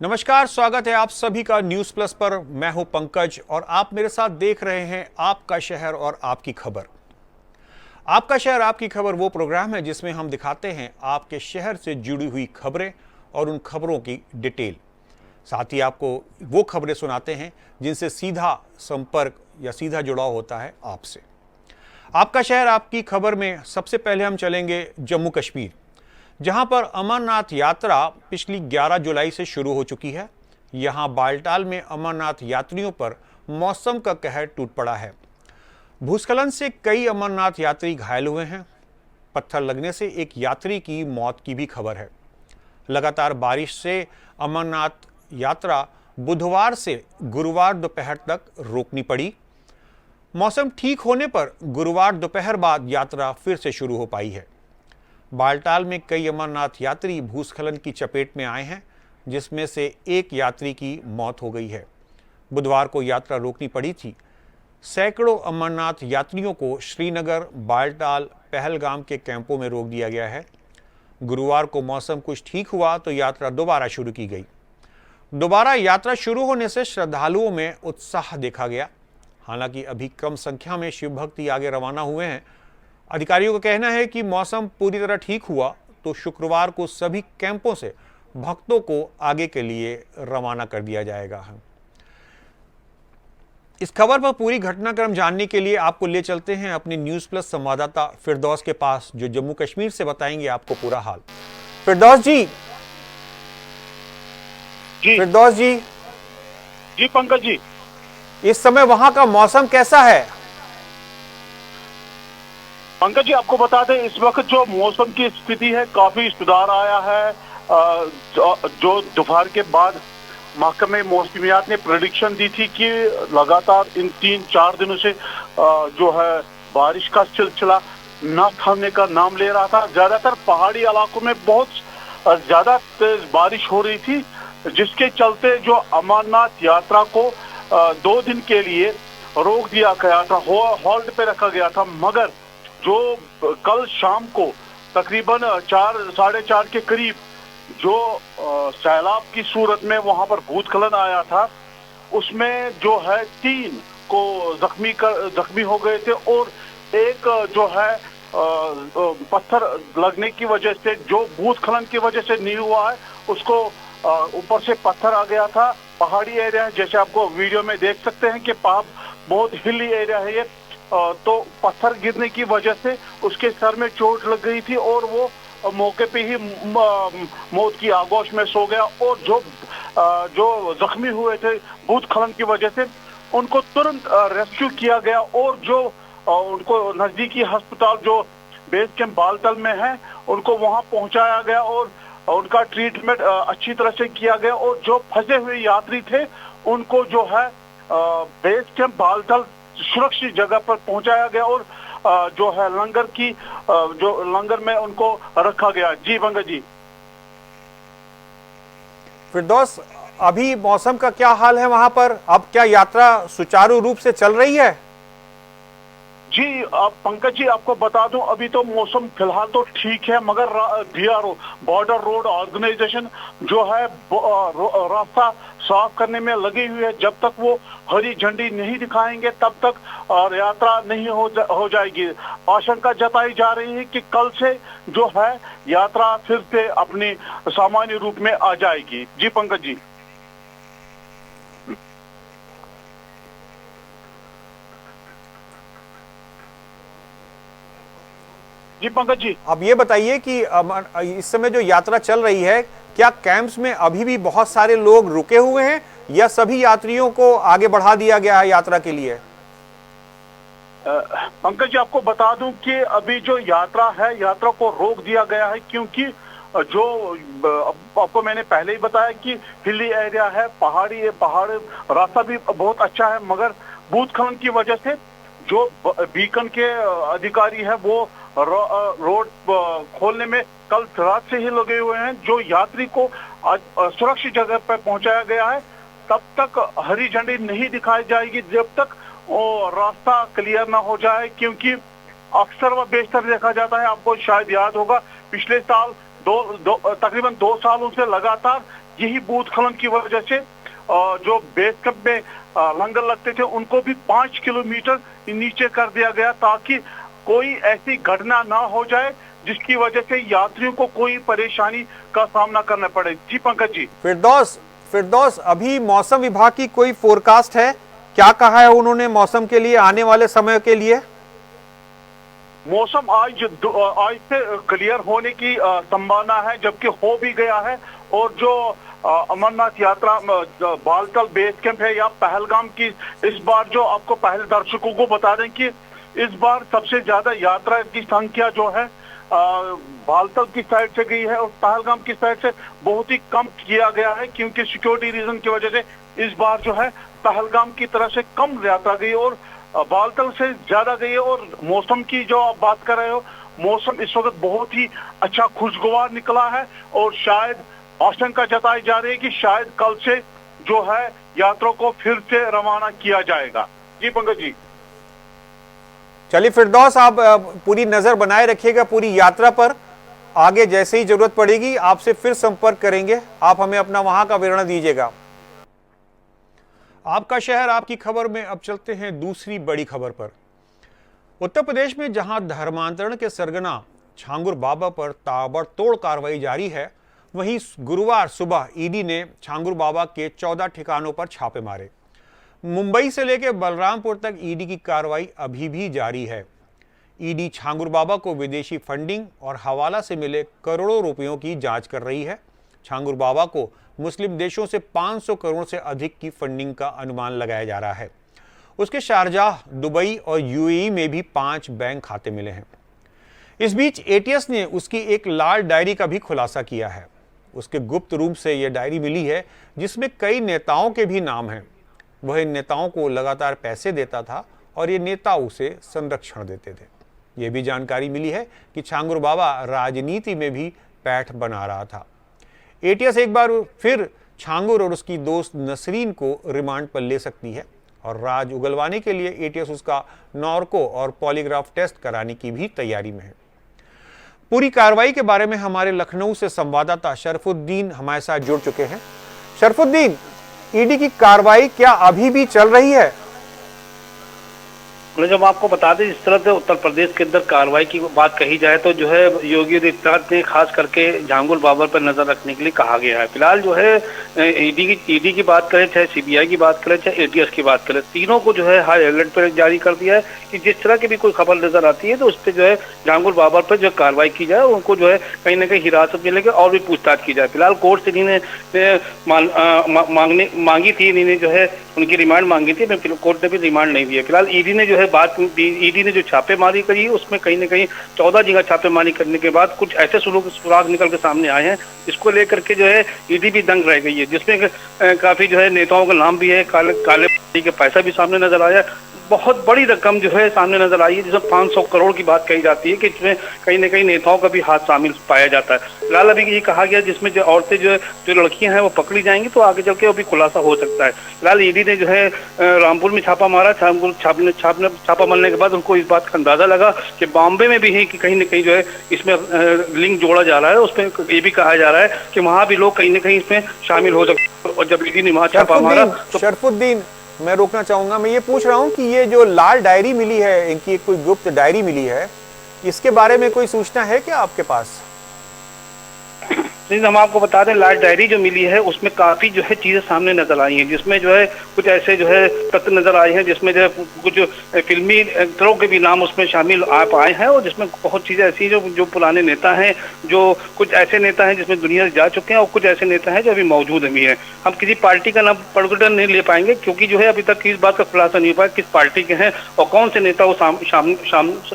नमस्कार, स्वागत है आप सभी का न्यूज प्लस पर। मैं हूं पंकज और आप मेरे साथ देख रहे हैं आपका शहर और आपकी खबर। आपका शहर आपकी खबर वो प्रोग्राम है जिसमें हम दिखाते हैं आपके शहर से जुड़ी हुई खबरें और उन खबरों की डिटेल। साथ ही आपको वो खबरें सुनाते हैं जिनसे सीधा संपर्क या सीधा जुड़ाव होता है आपसे। आपका शहर आपकी खबर में सबसे पहले हम चलेंगे जम्मू कश्मीर, जहां पर अमरनाथ यात्रा पिछली 11 जुलाई से शुरू हो चुकी है। यहां बालटाल में अमरनाथ यात्रियों पर मौसम का कहर टूट पड़ा है। भूस्खलन से कई अमरनाथ यात्री घायल हुए हैं। पत्थर लगने से एक यात्री की मौत की भी खबर है। लगातार बारिश से अमरनाथ यात्रा बुधवार से गुरुवार दोपहर तक रोकनी पड़ी। मौसम ठीक होने पर गुरुवार दोपहर बाद यात्रा फिर से शुरू हो पाई है। बालटाल में कई अमरनाथ यात्री भूस्खलन की चपेट में आए हैं, जिसमें से एक यात्री की मौत हो गई है। बुधवार को यात्रा रोकनी पड़ी थी। सैकड़ों अमरनाथ यात्रियों को श्रीनगर, बालटाल, पहलगाम के कैंपों में रोक दिया गया है। गुरुवार को मौसम कुछ ठीक हुआ तो यात्रा दोबारा शुरू की गई। दोबारा यात्रा शुरू होने से श्रद्धालुओं में उत्साह देखा गया। हालांकि अभी कम संख्या में शिव भक्ति आगे रवाना हुए हैं। अधिकारियों का कहना है कि मौसम पूरी तरह ठीक हुआ तो शुक्रवार को सभी कैंपों से भक्तों को आगे के लिए रवाना कर दिया जाएगा। इस खबर पर पूरी घटनाक्रम जानने के लिए आपको ले चलते हैं अपने न्यूज प्लस संवाददाता फिरदौस के पास, जो जम्मू कश्मीर से बताएंगे आपको पूरा हाल। फिरदौस जी। फिरदौस जी। जी पंकज जी, इस समय वहां का मौसम कैसा है? पंकज जी आपको बता दें, इस वक्त जो मौसम की स्थिति है काफी सुधार आया है। जो दोपहर के बाद महकमे मौसमियात ने प्रेडिक्शन दी थी कि लगातार इन 3-4 दिनों से जो है बारिश का सिलसिला न थमने का नाम ले रहा था। ज्यादातर पहाड़ी इलाकों में बहुत ज्यादा तेज बारिश हो रही थी, जिसके चलते जो अमरनाथ यात्रा को 2 दिन के लिए रोक दिया गया था, होल्ड पे रखा गया था। मगर जो कल शाम को तकरीबन 4-4:30 के करीब जो सैलाब की सूरत में वहां पर भूस्खलन आया था, उसमें जो है 3 को जख्मी हो गए थे और एक जो है पत्थर लगने की वजह से, जो भूस्खलन की वजह से नहीं हुआ है, उसको ऊपर से पत्थर आ गया था। पहाड़ी एरिया है, जैसे आपको वीडियो में देख सकते हैं कि बहुत हिली एरिया है ये। तो पत्थर गिरने की वजह से उसके सर में चोट लग गई थी और वो मौके पे ही मौत की आगोश में सो गया। और जो जख्मी हुए थे भूस्खलन की वजह से, उनको तुरंत रेस्क्यू किया गया और जो उनको नजदीकी अस्पताल जो बेस कैंप बालतल में है, उनको वहां पहुंचाया गया और उनका ट्रीटमेंट अच्छी तरह से किया गया। और जो फंसे हुए यात्री थे उनको जो है बेस कैंप बालतल सुरक्षित जगह पर पहुंचाया गया और जो है लंगर में उनको रखा गया। जी पंकज जी। फिरदौस, अभी मौसम का क्या हाल है वहां पर? अब क्या यात्रा सुचारू रूप से चल रही है? जी पंकज जी आपको बता दूं, अभी तो मौसम फिलहाल तो ठीक है, मगर BRO बॉर्डर रोड ऑर्गेनाइजेशन जो है रास्ता साफ करने में लगी हुई है। जब तक वो हरी झंडी नहीं दिखाएंगे तब तक यात्रा नहीं हो जाएगी। आशंका जताई जा रही है कि कल से जो है यात्रा फिर से अपनी सामान्य रूप में आ जाएगी। जी पंकज जी। जी पंकज जी, अब ये बताइए कि इस समय जो यात्रा चल रही है, क्या कैंप्स में अभी भी बहुत सारे लोग रुके हुए हैं या सभी यात्रियों को आगे बढ़ा दिया गया है यात्रा के लिए? पंकज जी आपको बता दूं कि अभी जो यात्रा है, यात्रा को रोक दिया गया है, क्योंकि जो आपको मैंने पहले ही बताया कि हिली एरिया है, पहाड़ रास्ता भी बहुत अच्छा है, मगर भूस्खलन की वजह से जो बीकन के अधिकारी है वो रोड खोलने में कल रात से ही लगे हुए हैं। जो यात्री को सुरक्षित जगह पर पहुंचाया गया है, तब तक हरी झंडी नहीं दिखाई जाएगी जब तक वो रास्ता क्लियर ना हो जाए। क्योंकि अक्सर व बेशतर देखा जाता है, आपको शायद याद होगा, पिछले साल तकरीबन 2 सालों से लगातार यही भूस्खलन की वजह से जो बेस कैंप में लंगर लगते थे उनको भी 5 किलोमीटर नीचे कर दिया गया, ताकि कोई ऐसी घटना ना हो जाए जिसकी वजह से यात्रियों को कोई परेशानी का सामना करना पड़े। जी पंकज जी। फिरदौस, अभी मौसम विभाग की कोई फोरकास्ट है? क्या कहा है उन्होंने मौसम के लिए, आने वाले समय के लिए? मौसम आज से क्लियर होने की संभावना है, जबकि हो भी गया है। और जो अमरनाथ यात्रा बालतल बेस कैंप है या पहलगाम की, इस बार जो आपको पहले दर्शकों को बता दें कि इस बार सबसे ज्यादा यात्रा की संख्या जो है बालतल की साइड से गई है और पहलगाम की साइड से बहुत ही कम किया गया है, क्योंकि सिक्योरिटी रीजन की वजह से इस बार जो है पहलगाम की तरफ से कम यात्रा गई और बालतल से ज्यादा गई है। और मौसम की जो आप बात कर रहे हो, मौसम इस वक्त बहुत ही अच्छा खुशगवार निकला है और शायद आशंका जताई जा रही है कि शायद कल से जो है यात्रा को फिर से रवाना किया जाएगा। जी पंकज जी। चलिए फिरदौस, आप पूरी नजर बनाए रखिएगा पूरी यात्रा पर। आगे जैसे ही जरूरत पड़ेगी आपसे फिर संपर्क करेंगे, आप हमें अपना वहां का विवरण दीजिएगा। आपका शहर आपकी खबर में अब चलते हैं दूसरी बड़ी खबर पर। उत्तर प्रदेश में जहां धर्मांतरण के सरगना छांगुर बाबा पर ताबड़तोड़ कार्रवाई जारी है, वहीं गुरुवार सुबह ईडी ने छांगुर बाबा के 14 ठिकानों पर छापे मारे। मुंबई से लेकर बलरामपुर तक ईडी की कार्रवाई अभी भी जारी है। ईडी छांगुर बाबा को विदेशी फंडिंग और हवाला से मिले करोड़ों रुपयों की जांच कर रही है। छांगुर बाबा को मुस्लिम देशों से 500 करोड़ से अधिक की फंडिंग का अनुमान लगाया जा रहा है। उसके शारजाह, दुबई और यूएई में भी 5 बैंक खाते मिले हैं। इस बीच एटीएस ने उसकी एक लाल डायरी का भी खुलासा किया है। उसके गुप्त रूप से यह डायरी मिली है जिसमें कई नेताओं के भी नाम हैं। वह इन नेताओं को लगातार पैसे देता था और ये नेता उसे संरक्षण देते थे। यह भी जानकारी मिली है कि छांगुर बाबा राजनीति में भी पैठ बना रहा था। एटीएस एक बार फिर छांगुर और उसकी दोस्त नसरीन को रिमांड पर ले सकती है और राज उगलवाने के लिए एटीएस उसका नॉर्को और पॉलीग्राफ टेस्ट कराने की भी तैयारी में है। पूरी कार्रवाई के बारे में हमारे लखनऊ से संवाददाता शरफुद्दीन हमारे साथ जुड़ चुके हैं। शरफुद्दीन, ईडी की कार्रवाई क्या अभी भी चल रही है? जब आपको बता दें, जिस तरह से उत्तर प्रदेश के अंदर कार्रवाई की बात कही जाए तो जो है योगी आदित्यनाथ ने खास करके छांगुर बाबा पर नजर रखने के लिए कहा गया है। फिलहाल जो है ईडी की बात करें, चाहे सीबीआई की बात करें, चाहे एटीएस की बात करें, तीनों को जो है हाई अलर्ट पर जारी कर दिया है कि जिस तरह की भी कोई खबर नजर आती है तो उस पर जो है छांगुर बाबा पर जो कार्रवाई की जाए, उनको जो है कहीं ना कहीं हिरासत में लेकर और भी पूछताछ की जाए। फिलहाल कोर्ट से इन्होंने मांगी थी, इन्होंने जो है उनकी रिमांड मांगी थी, कोर्ट ने भी रिमांड नहीं दिया। फिलहाल ईडी ने जो है ईडी ने जो छापेमारी करी है उसमें कहीं ना कहीं 14 जगह छापेमारी करने के बाद कुछ ऐसे सुराग निकल के सामने आए हैं जिसको लेकर के जो है ईडी भी दंग रह गई है, जिसमें काफी जो है नेताओं का नाम भी है, काले के पैसा भी सामने नजर आया। बहुत बड़ी रकम जो है सामने नजर आई है, जिसमें 500 करोड़ की बात कही जाती है कि इसमें कहीं ना कहीं नेताओं का भी हाथ शामिल पाया जाता है। फिलहाल अभी ये कहा गया जिसमें जो औरतें जो लड़कियां हैं वो पकड़ी जाएंगी तो आगे चल के अभी खुलासा हो सकता है। फिलहाल ईडी ने जो है रामपुर में छापा मारा। छापा मारने के बाद उनको इस बात का अंदाजा लगा कि बॉम्बे में भी है कि कहीं ना कहीं जो है इसमें लिंक जोड़ा जा रहा है। उसमें ये भी कहा जा रहा है कि वहां भी लोग कहीं ना कहीं इसमें शामिल हो सकते हैं। और जब ईडी ने वहां छापा मारा तो शरफुद्दीन, मैं रोकना चाहूंगा, मैं ये पूछ रहा हूं कि ये जो लाल डायरी मिली है, इनकी कोई गुप्त डायरी मिली है, इसके बारे में कोई सूचना है क्या आपके पास? हम आपको बता दें, लाल डायरी जो मिली है उसमें काफी जो है चीजें सामने नजर आई हैं, जिसमें जो है कुछ ऐसे जो है तथ्य नजर आए हैं जिसमें जो है कुछ फिल्मी एक्टरों के भी नाम उसमें शामिल आप आए हैं और जिसमें बहुत चीजें ऐसी जो पुराने नेता हैं, जो कुछ ऐसे नेता हैं जिसमें दुनिया से जा चुके हैं और कुछ ऐसे नेता हैं जो अभी मौजूद भी हैं। हम किसी पार्टी का नाम पर्टिकुलर नहीं ले पाएंगे क्योंकि जो है अभी तक इस बात का खुलासा नहीं हुआ किस पार्टी के हैं और कौन से नेता वो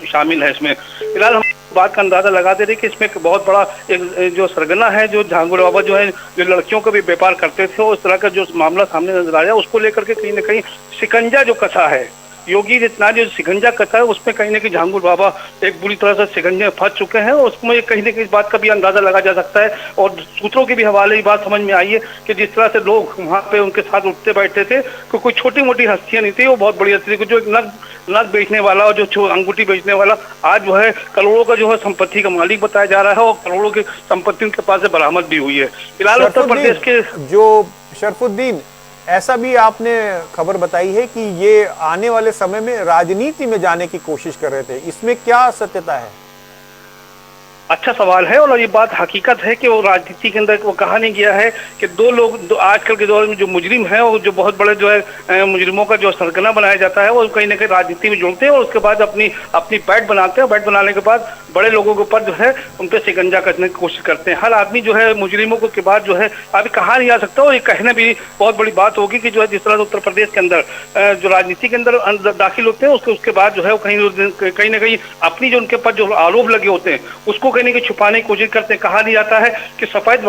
शामिल है इसमें। फिलहाल हम बात का अंदाजा लगा दे रहे कि इसमें एक बहुत बड़ा एक जो सरगना है, जो छांगुर बाबा जो है जो लड़कियों का भी व्यापार करते थे, उस तरह का जो मामला सामने नजर आया उसको लेकर के कहीं ना कहीं शिकंजा जो कसा है योगी आदित्यनाथ जो शिकंजा कसा है उसमें कहीं ना कहीं झांगुर बाबा एक बुरी तरह से शिकंजे में फंस चुके हैं, और उसमें कहीं ना कहीं इस बात का भी अंदाजा लगा जा सकता है। और सूत्रों के भी हवाले ये बात समझ में आई है कि जिस तरह से लोग वहाँ पे उनके साथ उठते बैठते थे, तो कोई छोटी मोटी हस्तियां नहीं थी, वो बहुत बड़ी हस्ती थी। जो एक नग बेचने वाला और जो अंगूठी बेचने वाला आज जो है करोड़ों का जो है संपत्ति का मालिक बताया जा रहा है, और करोड़ों की संपत्ति उनके पास से बरामद भी हुई है। फिलहाल उत्तर प्रदेश के जो शरफुद्दीन, ऐसा भी आपने खबर बताई है कि ये आने वाले समय में राजनीति में जाने की कोशिश कर रहे थे, इसमें क्या सत्यता है? अच्छा सवाल है, और ये बात हकीकत है कि वो राजनीति के अंदर वो कहा नहीं गया है कि दो लोग आजकल के दौर में जो मुजरिम है और जो बहुत बड़े जो है मुजरिमों का जो सरगना बनाया जाता है, वो कहीं ना कहीं राजनीति में जुड़ते हैं और उसके बाद अपनी अपनी बैट बनाते हैं। बैट बनाने के बाद बड़े लोगों के ऊपर जो है उन पर शिकंजा कसने की कोशिश करते हैं। हर आदमी जो है मुजरिमों के बाद जो है अभी कहा नहीं जा सकता, और ये कहना भी बहुत बड़ी बात होगी कि जो है जिस तरह से उत्तर प्रदेश के अंदर जो राजनीति के अंदर दाखिल होते हैं उसके बाद जो है वो कहीं ना कहीं अपनी जो उनके ऊपर जो आरोप लगे होते हैं उसको कहीं ना कहीं छुपाने की कोशिश करते हैं। कहा नहीं जाता है कि सफेद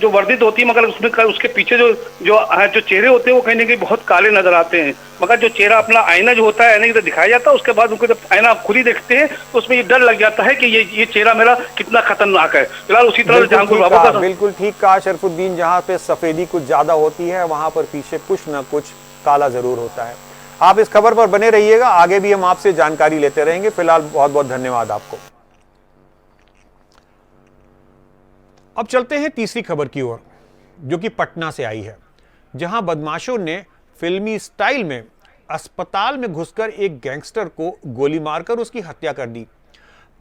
जो वर्दी होती है, मगर उसमें उसके पीछे जो चेहरे होते हैं वो कहीं ना कहीं बहुत काले नजर आते हैं। मगर जो चेहरा अपना आईना जो होता है, आईने की तरह दिखाया जाता है, उसके बाद उनको जब आईना खुद ही देखते हैं तो उसमें ये डर लग जाता है कि ये चेहरा मेरा कितना खतरनाक है। फिलहाल उसी तरह झांगुर बाबा का बिल्कुल ठीक कहा शरफुद्दीन, जहाँ पे सफेदी कुछ ज्यादा होती है वहां पर पीछे कुछ न कुछ काला जरूर होता है। आप इस खबर पर बने रहिएगा, आगे भी हम आपसे जानकारी लेते रहेंगे। फिलहाल बहुत बहुत धन्यवाद आपको। अब चलते हैं तीसरी खबर की ओर, जो कि पटना से आई है, जहां बदमाशों ने फिल्मी स्टाइल में अस्पताल में घुसकर एक गैंगस्टर को गोली मारकर उसकी हत्या कर दी।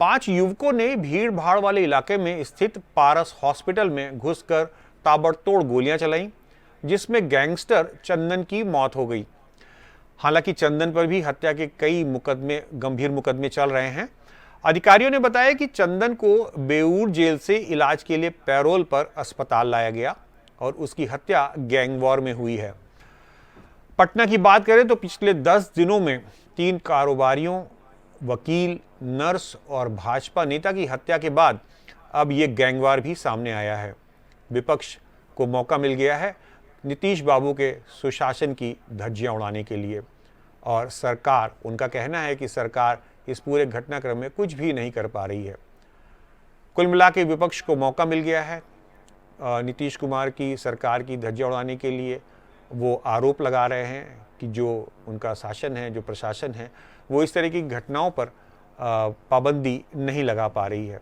5 युवकों ने भीड़ भाड़ वाले इलाके में स्थित पारस हॉस्पिटल में घुसकर ताबड़तोड़ गोलियां चलाईं, जिसमें गैंगस्टर चंदन की मौत हो गई। हालांकि चंदन पर भी हत्या के कई गंभीर मुकदमे चल रहे हैं। अधिकारियों ने बताया कि चंदन को बेऊर जेल से इलाज के लिए पैरोल पर अस्पताल लाया गया और उसकी हत्या गैंग वॉर में हुई है। पटना की बात करें तो पिछले 10 दिनों में 3 कारोबारियों, वकील, नर्स और भाजपा नेता की हत्या के बाद अब ये गैंगवार भी सामने आया है। विपक्ष को मौका मिल गया है नीतीश बाबू के सुशासन की धज्जियां उड़ाने के लिए, और सरकार, उनका कहना है कि सरकार इस पूरे घटनाक्रम में कुछ भी नहीं कर पा रही है। कुल मिला के विपक्ष को मौका मिल गया है नीतीश कुमार की सरकार की धज्जियां उड़ाने के लिए। वो आरोप लगा रहे हैं कि जो उनका शासन है, जो प्रशासन है, वो इस तरह की घटनाओं पर पाबंदी नहीं लगा पा रही है।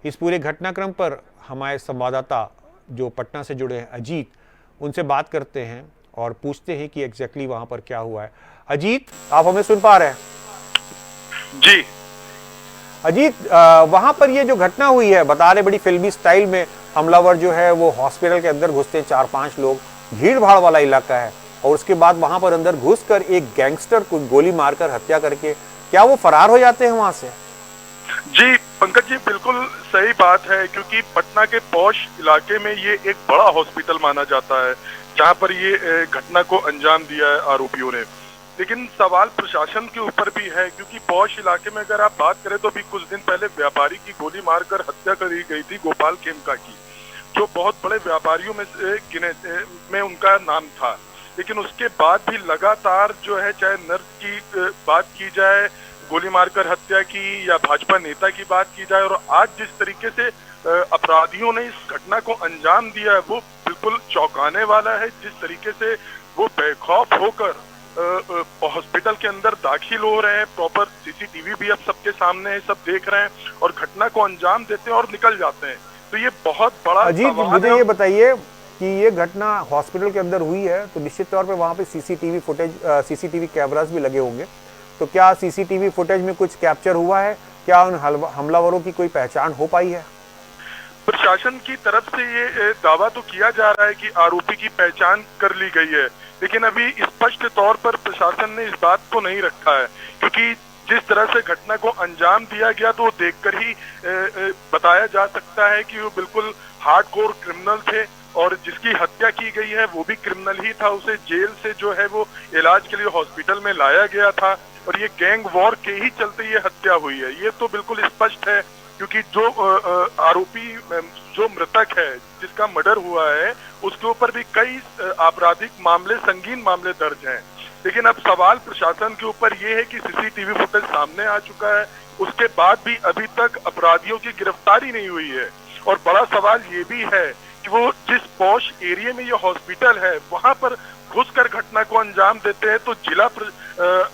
इस पूरे घटनाक्रम पर हमारे संवाददाता जो पटना से जुड़े हैं, अजीत, उनसे बात करते हैं और पूछते हैं कि एग्जैक्टली वहाँ पर क्या हुआ है। अजीत, आप हमें सुन पा रहे हैं? जी अजीत, वहां पर ये जो घटना हुई है, बता रहे बड़ी फिल्मी स्टाइल में हमलावर जो है वो हॉस्पिटल के अंदर घुसते हैं, 4-5 लोग, भीड़ भाड़ वाला इलाका है, और उसके बाद वहां पर अंदर घुसकर एक गैंगस्टर को गोली मारकर हत्या करके क्या वो फरार हो जाते हैं वहां से? जी पंकज जी, बिल्कुल सही बात है, क्योंकि पटना के पॉश इलाके में ये एक बड़ा हॉस्पिटल माना जाता है जहां पर ये घटना को अंजाम दिया है आरोपियों ने। लेकिन सवाल प्रशासन के ऊपर भी है, क्योंकि पॉश इलाके में अगर आप बात करें तो भी कुछ दिन पहले व्यापारी की गोली मारकर हत्या करी गई थी, गोपाल खेमका की, जो बहुत बड़े व्यापारियों में उनका नाम था। लेकिन उसके बाद भी लगातार जो है, चाहे नर्स की बात की जाए गोली मारकर हत्या की, या भाजपा नेता की बात की जाए, और आज जिस तरीके से अपराधियों ने इस घटना को अंजाम दिया है वो बिल्कुल चौंकाने वाला है। जिस तरीके से वो बेखौफ होकर हॉस्पिटल के अंदर दाखिल हो रहे हैं, प्रॉपर सीसीटीवी भी अब सबके सामने है, सब देख रहे हैं, और घटना को अंजाम देते हैं और निकल जाते हैं। तो ये बहुत बड़ा अजीत, मुझे ये बताइए कि ये घटना हॉस्पिटल के अंदर हुई है, तो निश्चित तौर पे वहाँ पे सीसीटीवी कैमरास भी लगे होंगे, तो क्या सीसीटीवी फुटेज में कुछ कैप्चर हुआ है? क्या उन हमलावरों की कोई पहचान हो पाई है? प्रशासन की तरफ से ये दावा तो किया जा रहा है कि आरोपी की पहचान कर ली गई है, लेकिन अभी स्पष्ट तौर पर प्रशासन ने इस बात को नहीं रखा है, क्योंकि जिस तरह से घटना को अंजाम दिया गया तो देखकर ही बताया जा सकता है कि वो बिल्कुल हार्डकोर क्रिमिनल थे, और जिसकी हत्या की गई है वो भी क्रिमिनल ही था। उसे जेल से जो है वो इलाज के लिए हॉस्पिटल में लाया गया था, और ये गैंग वॉर के ही चलते ये हत्या हुई है। ये तो बिल्कुल स्पष्ट है, क्योंकि जो आरोपी, जो मृतक है जिसका मर्डर हुआ है, उसके ऊपर भी कई आपराधिक मामले, संगीन मामले दर्ज हैं। लेकिन अब सवाल प्रशासन के ऊपर ये है कि सीसीटीवी फुटेज सामने आ चुका है, उसके बाद भी अभी तक अपराधियों की गिरफ्तारी नहीं हुई है। और बड़ा सवाल ये भी है कि वो जिस पॉश एरिया में ये हॉस्पिटल है वहां पर घुसकर घटना को अंजाम देते हैं, तो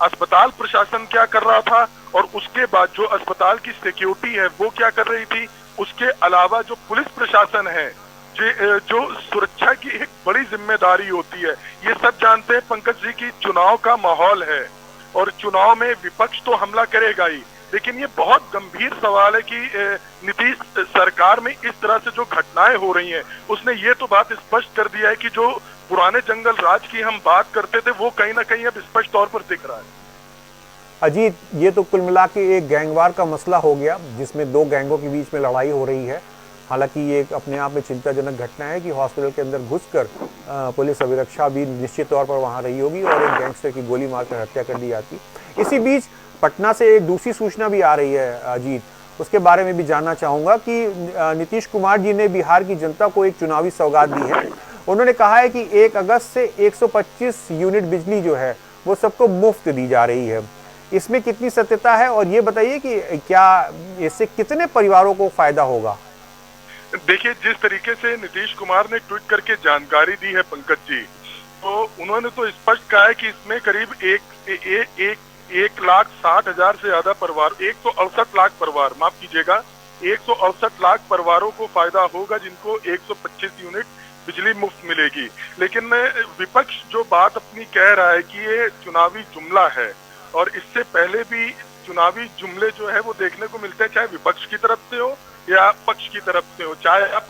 अस्पताल प्रशासन क्या कर रहा था और उसके बाद जो अस्पताल की सिक्योरिटी है वो क्या कर रही थी। उसके अलावा जो पुलिस प्रशासन है, जो सुरक्षा की एक बड़ी जिम्मेदारी होती है, ये सब जानते हैं पंकज जी की चुनाव का माहौल है और चुनाव में विपक्ष तो हमला करेगा ही, लेकिन ये बहुत गंभीर सवाल है कि नीतीश सरकार में इस तरह से जो घटनाएं हो रही हैं, उसने ये तो बात स्पष्ट कर दिया है कि जो पुराने जंगल राज की हम बात करते थे वो कहीं ना कहीं अब स्पष्ट तौर पर दिख रहा है। अजीत, ये तो कुल मिला के एक गैंगवार का मसला हो गया जिसमें दो गैंगों के बीच में लड़ाई हो रही है। हालांकि ये एक अपने आप में चिंताजनक घटना है कि हॉस्पिटल के अंदर घुसकर पुलिस अभिरक्षा भी निश्चित तौर पर वहां रही होगी और एक गैंगस्टर की गोली मारकर हत्या कर दी जाती। इसी बीच पटना से एक दूसरी सूचना भी आ रही है अजीत, उसके बारे में भी जानना चाहूंगा कि नीतीश कुमार जी ने बिहार की जनता को एक चुनावी सौगात दी है। उन्होंने कहा है कि 1 अगस्त से 125 यूनिट बिजली जो है वो सबको मुफ्त दी जा रही है। इसमें कितनी सत्यता है और ये बताइए कि क्या इससे कितने परिवारों को फायदा होगा? देखिए, जिस तरीके से नीतीश कुमार ने ट्वीट करके जानकारी दी है पंकज जी, तो उन्होंने तो स्पष्ट कहा है कि इसमें करीब 1,60,000 से ज्यादा परिवार, 168 लाख परिवार, माफ कीजिएगा, 168 लाख परिवारों को फायदा होगा जिनको 125 यूनिट बिजली मुफ्त मिलेगी। लेकिन विपक्ष जो बात अपनी कह रहा है कि ये चुनावी जुमला है, और इससे पहले भी चुनावी जुमले जो है वो देखने को मिलते हैं, चाहे विपक्ष की तरफ से हो या पक्ष की तरफ से हो, चाहे आप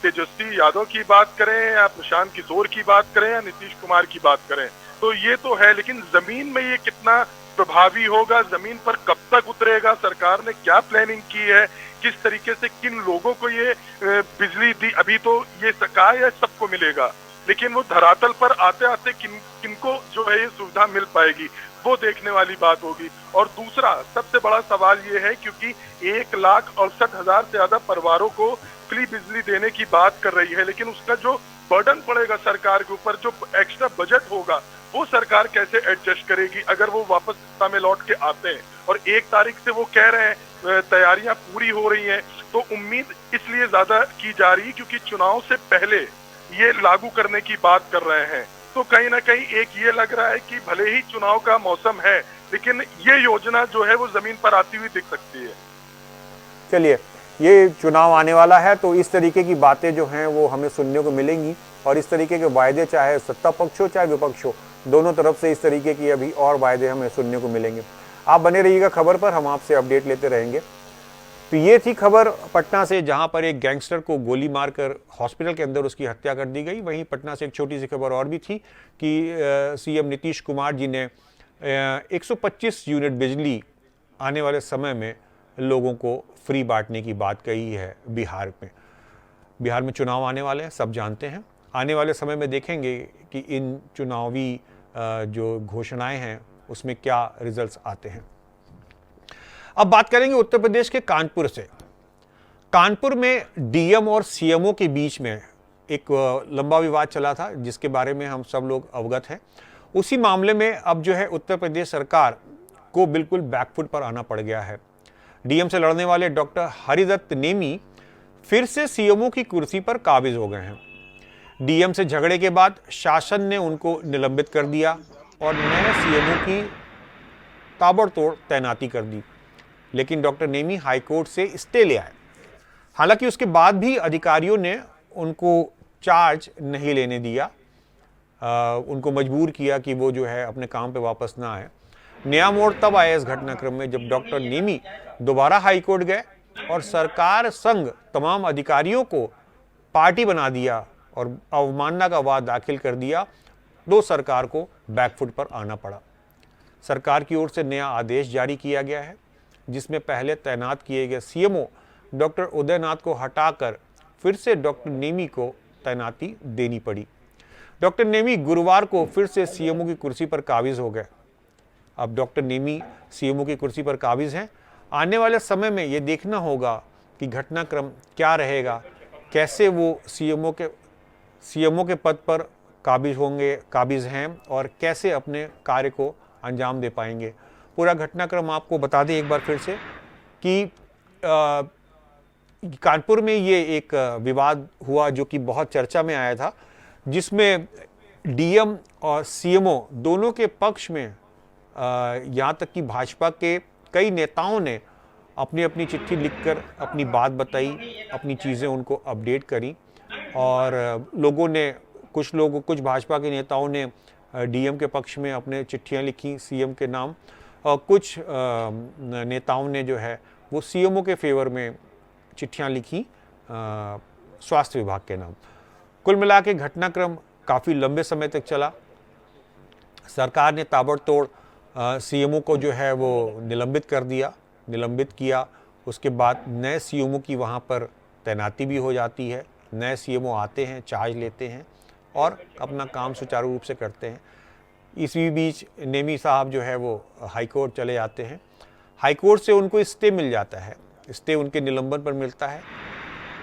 तेजस्वी यादव की बात करें या प्रशांत किशोर की बात करें या नीतीश कुमार की बात करें, तो ये तो है। लेकिन जमीन में ये कितना प्रभावी होगा, जमीन पर कब तक उतरेगा, सरकार ने क्या प्लानिंग की है, किस तरीके से किन लोगों को ये बिजली दी, अभी तो ये कहा है सबको मिलेगा, लेकिन वो धरातल पर आते आते किनको जो है ये सुविधा मिल पाएगी, वो देखने वाली बात होगी। और दूसरा सबसे बड़ा सवाल ये है, क्योंकि 1,68,000 से ज्यादा परिवारों को फ्री बिजली देने की बात कर रही है, लेकिन उसका जो बर्डन पड़ेगा सरकार के ऊपर, जो एक्स्ट्रा बजट होगा, वो सरकार कैसे एडजस्ट करेगी अगर वो वापस सत्ता में लौट के आते हैं। और 1 तारीख से वो कह रहे हैं तैयारियां पूरी हो रही हैं, तो उम्मीद इसलिए ज्यादा की जा रही है क्योंकि चुनाव से पहले ये लागू करने की बात कर रहे हैं। तो कहीं ना कहीं एक ये लग रहा है कि भले ही चुनाव का मौसम है, लेकिन ये योजना जो है वो जमीन पर आती हुई दिख सकती है। चलिए, ये चुनाव आने वाला है तो इस तरीके की बातें जो हैं वो हमें सुनने को मिलेंगी और इस तरीके के वायदे, चाहे सत्ता पक्ष हो चाहे विपक्ष हो, दोनों तरफ से इस तरीके की अभी और वायदे हमें सुनने को मिलेंगे। आप बने रहिएगा खबर पर, हम आपसे अपडेट लेते रहेंगे। तो ये थी खबर पटना से, जहां पर एक गैंगस्टर को गोली मारकर हॉस्पिटल के अंदर उसकी हत्या कर दी गई। वहीं पटना से एक छोटी सी खबर और भी थी कि सीएम नीतीश कुमार जी ने 125 यूनिट बिजली आने वाले समय में लोगों को फ्री बांटने की बात कही है बिहार में। बिहार में चुनाव आने वाले हैं, सब जानते हैं। आने वाले समय में देखेंगे कि इन चुनावी जो घोषणाएं हैं उसमें क्या रिजल्ट्स आते हैं। अब बात करेंगे उत्तर प्रदेश के कानपुर से। कानपुर में डीएम और सीएमओ के बीच में एक लंबा विवाद चला था, जिसके बारे में हम सब लोग अवगत हैं। उसी मामले में अब जो है उत्तर प्रदेश सरकार को बिल्कुल बैकफुट पर आना पड़ गया है। डीएम से लड़ने वाले डॉक्टर हरिदत्त नेमी फिर से सीएमओ की कुर्सी पर काबिज हो गए हैं। डीएम से झगड़े के बाद शासन ने उनको निलंबित कर दिया और नए सीएमओ की ताबड़तोड़ तैनाती कर दी, लेकिन डॉक्टर नेमी हाईकोर्ट से स्टे ले आए। हालांकि उसके बाद भी अधिकारियों ने उनको चार्ज नहीं लेने दिया, उनको मजबूर किया कि वो जो है अपने काम पे वापस ना आए। नया मोड़ तब आया इस घटनाक्रम में जब डॉक्टर नेमी दोबारा हाईकोर्ट गए और सरकार संग तमाम अधिकारियों को पार्टी बना दिया और अवमानना का वाद दाखिल कर दिया, तो सरकार को बैकफुट पर आना पड़ा। सरकार की ओर से नया आदेश जारी किया गया है, जिसमें पहले तैनात किए गए सीएमओ डॉक्टर उदयनाथ को हटाकर फिर से डॉक्टर नेमी को तैनाती देनी पड़ी। डॉक्टर नेमी गुरुवार को फिर से सीएमओ की कुर्सी पर काबिज हो गए। अब डॉक्टर नेमी सीएमओ की कुर्सी पर काबिज हैं। आने वाले समय में ये देखना होगा कि घटनाक्रम क्या रहेगा, कैसे वो सीएमओ के पद पर काबिज हैं और कैसे अपने कार्य को अंजाम दे पाएंगे। पूरा घटनाक्रम आपको बता दें एक बार फिर से कि कानपुर में ये एक विवाद हुआ जो कि बहुत चर्चा में आया था, जिसमें डीएम और सीएमओ दोनों के पक्ष में यहाँ तक कि भाजपा के कई नेताओं ने अपनी अपनी चिट्ठी लिखकर अपनी बात बताई, अपनी चीज़ें उनको अपडेट करी और लोगों ने कुछ भाजपा के नेताओं ने डीएम के पक्ष में अपने चिट्ठियां लिखी सीएम के नाम और कुछ नेताओं ने जो है वो सीएमओ के फेवर में चिट्ठियां लिखी स्वास्थ्य विभाग के नाम। कुल मिला के घटनाक्रम काफ़ी लंबे समय तक चला। सरकार ने ताबड़तोड़ सीएमओ को जो है वो निलंबित किया। उसके बाद नए सीएमओ की वहाँ पर तैनाती भी हो जाती है। नए सीएमओ आते हैं, चार्ज लेते हैं और अपना काम सुचारू रूप से करते हैं। इसी बीच नेमी साहब जो है वो हाई कोर्ट चले जाते हैं। हाई कोर्ट से उनको स्टे मिल जाता है, स्टे उनके निलंबन पर मिलता है।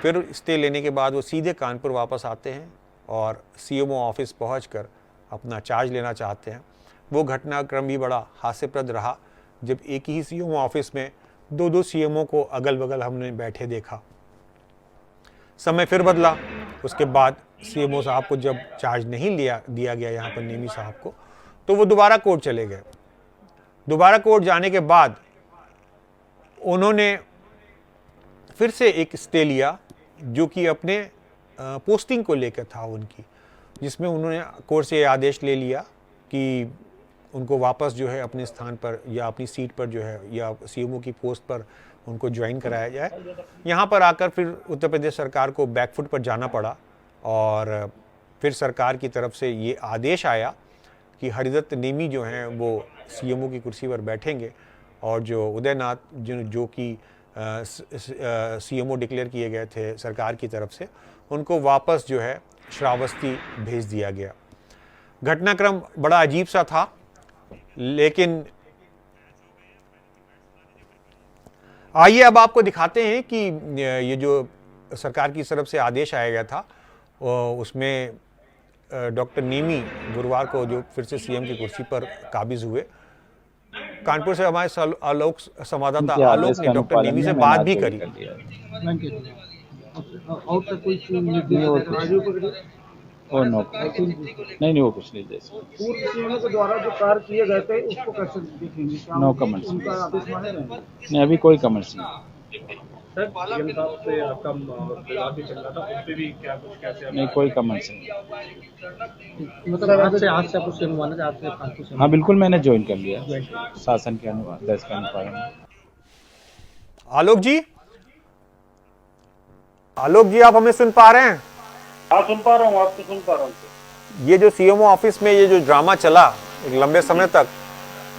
फिर स्टे लेने के बाद वो सीधे कानपुर वापस आते हैं और सीएमओ ऑफिस पहुंचकर अपना चार्ज लेना चाहते हैं। वो घटनाक्रम भी बड़ा हास्यप्रद रहा जब एक ही सीएमओ ऑफिस में दो सीएमओ को अगल बगल हमने बैठे देखा। समय फिर बदला। उसके बाद सीएमओ साहब को जब चार्ज नहीं दिया गया यहाँ पर नेमी साहब को, तो वो दोबारा कोर्ट चले गए। दोबारा कोर्ट जाने के बाद उन्होंने फिर से एक स्टे लिया जो कि अपने पोस्टिंग को लेकर था उनकी, जिसमें उन्होंने कोर्ट से आदेश ले लिया कि उनको वापस जो है अपने स्थान पर या अपनी सीट पर जो है या सीएमओ की पोस्ट पर उनको ज्वाइन कराया जाए। यहाँ पर आकर फिर उत्तर प्रदेश सरकार को बैकफुट पर जाना पड़ा और फिर सरकार की तरफ से ये आदेश आया कि हरिदत्त नेमी जो हैं वो सीएमओ की कुर्सी पर बैठेंगे और जो उदयनाथ जो कि सीएमओ डिक्लेयर किए गए थे सरकार की तरफ से, उनको वापस जो है श्रावस्ती भेज दिया गया। घटनाक्रम बड़ा अजीब सा था, लेकिन आइए अब आपको दिखाते हैं कि ये जो सरकार की तरफ से आदेश आया गया था उसमें डॉक्टर नेमी गुरुवार को जो फिर से सीएम की कुर्सी पर काबिज हुए। कानपुर से हमारे आलोक संवाददाता आलोक ने डॉक्टर नेमी से बात भी करी। और नो नहीं वो कुछ नहीं जैसे पूर्व सीएमओ के द्वारा जो कार्य किए गए थे उसको कैसे देखेंगे? No comments. उनका आदेश माने रहेंगे? नहीं अभी कोई कमेंट्स नहीं। सर सीएम साहब से आपका विवाद भी चल रहा था, उस पे भी क्या कुछ कैसे नहीं कोई कमेंट्स नहीं। मतलब आज से आपको सीएम माना जाए, आपसे फालतू से? हाँ बिल्कुल मैंने ज्वाइन कर लिया शासन के आदेश के अनुसार। आलोक जी आप हमें सुन पा रहे हैं? हाँ सुन पा रहा हूँ, आपको सुन पा रहा हूँ। ये जो सीएमओ ऑफिस में ये जो ड्रामा चला एक लंबे समय तक,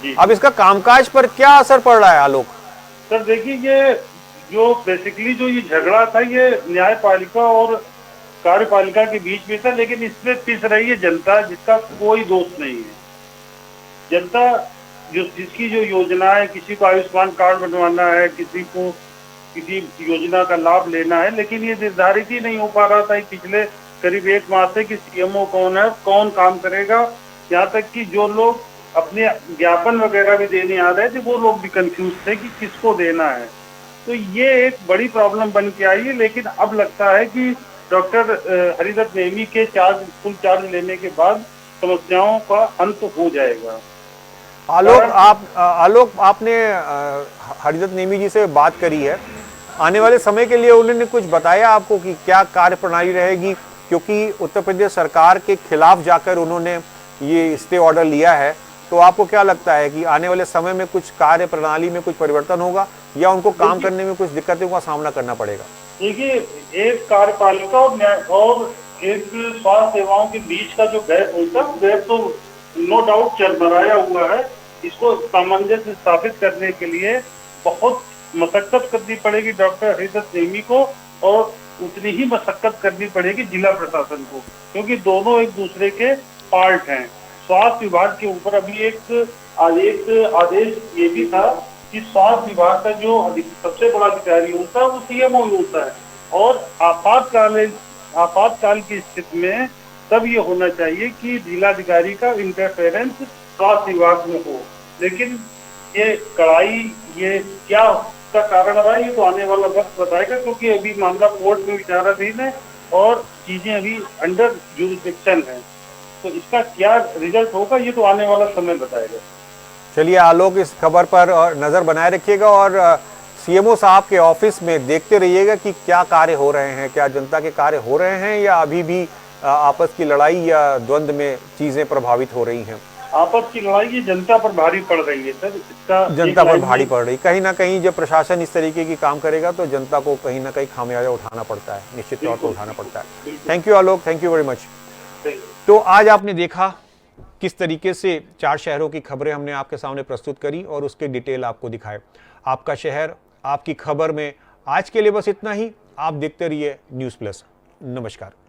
जी। अब इसका कामकाज पर क्या असर पड़ रहा है आलोक? सर देखिए, ये जो बेसिकली जो ये झगड़ा था ये न्यायपालिका और कार्यपालिका के बीच में था, लेकिन इसमें पिस रही है जनता, जिसका कोई दोष नहीं है। जनता जिसकी जो योजना है, किसी को आयुष्मान कार्ड बनवाना है, किसी को किसी योजना का लाभ लेना है, लेकिन ये निर्धारित ही नहीं हो पा रहा था पिछले करीब 1 माह से कि सीएमओ कौन है, कौन काम करेगा। यहाँ तक कि जो लोग अपने ज्ञापन वगैरह भी देने आ रहे थे वो लोग भी कंफ्यूज थे कि किसको देना है। तो ये एक बड़ी प्रॉब्लम बन के आई है, लेकिन अब लगता है कि डॉक्टर हरिदत्त नेमी के फुल चार्ज लेने के बाद समस्याओं का अंत हो जाएगा। आलोक आपने हरिदत्त नेमी जी से बात करी है, आने वाले समय के लिए उन्होंने कुछ बताया आपको कि क्या कार्य प्रणाली रहेगी? क्योंकि उत्तर प्रदेश सरकार के खिलाफ जाकर उन्होंने ये स्टे ऑर्डर लिया है, तो आपको क्या लगता है कि आने वाले समय में कुछ कार्य प्रणाली में कुछ परिवर्तन होगा या उनको काम करने में कुछ दिक्कतों का सामना करना पड़ेगा? देखिए, एक कार्यपालिका और एक स्वास्थ्य सेवाओं के बीच का जो गैप होता है, गैप तो नो डाउट चरमराया हुआ है। इसको सामंजस्य स्थापित करने के लिए बहुत मशक्कत करनी पड़ेगी डॉक्टर हरिदत्त नेमी को, और उतनी ही मशक्कत करनी पड़ेगी जिला प्रशासन को, क्योंकि दोनों एक दूसरे के पार्ट हैं। स्वास्थ्य विभाग के ऊपर अभी एक आदेश ये भी था कि स्वास्थ्य विभाग का जो सबसे बड़ा अधिकारी होता है वो सीएमओ होता है, और आपातकाल की स्थिति में तब ये होना चाहिए कि जिलाधिकारी का इंटरफेरेंस स्वास्थ्य विभाग में हो। लेकिन ये कड़ाई, ये क्या उसका कारण रहा, ये तो आने वाला वक्त बताएगा, क्योंकि अभी मामला कोर्ट में विचाराधीन है और चीजें अभी अंडर जुरिसडिक्शन है। तो इसका क्या रिजल्ट होगा ये तो आने वाला समय बताएगा। चलिए आलोक, इस खबर पर नजर बनाए रखिएगा और सीएमओ साहब के ऑफिस में देखते रहिएगा कि क्या कार्य हो रहे हैं, क्या जनता के कार्य हो रहे हैं या अभी भी आपस की लड़ाई या द्वंद्व में चीजें प्रभावित हो रही हैं। आपस की लड़ाई ये जनता पर भारी पड़ रही है सर, इसका जनता पर भारी पड़ रही। कहीं ना कहीं जब प्रशासन इस तरीके की काम करेगा तो जनता को कहीं ना कहीं खामियाजा उठाना पड़ता है, निश्चित तौर पर उठाना पड़ता है। Thank you Alok, thank you very much. तो आज आपने देखा किस तरीके से 4 शहरों की खबरें हमने आपके सामने प्रस्तुत करी और उसके डिटेल आपको दिखाए। आपका शहर आपकी खबर में आज के लिए बस इतना ही। आप देखते रहिए न्यूज़ प्लस। नमस्कार।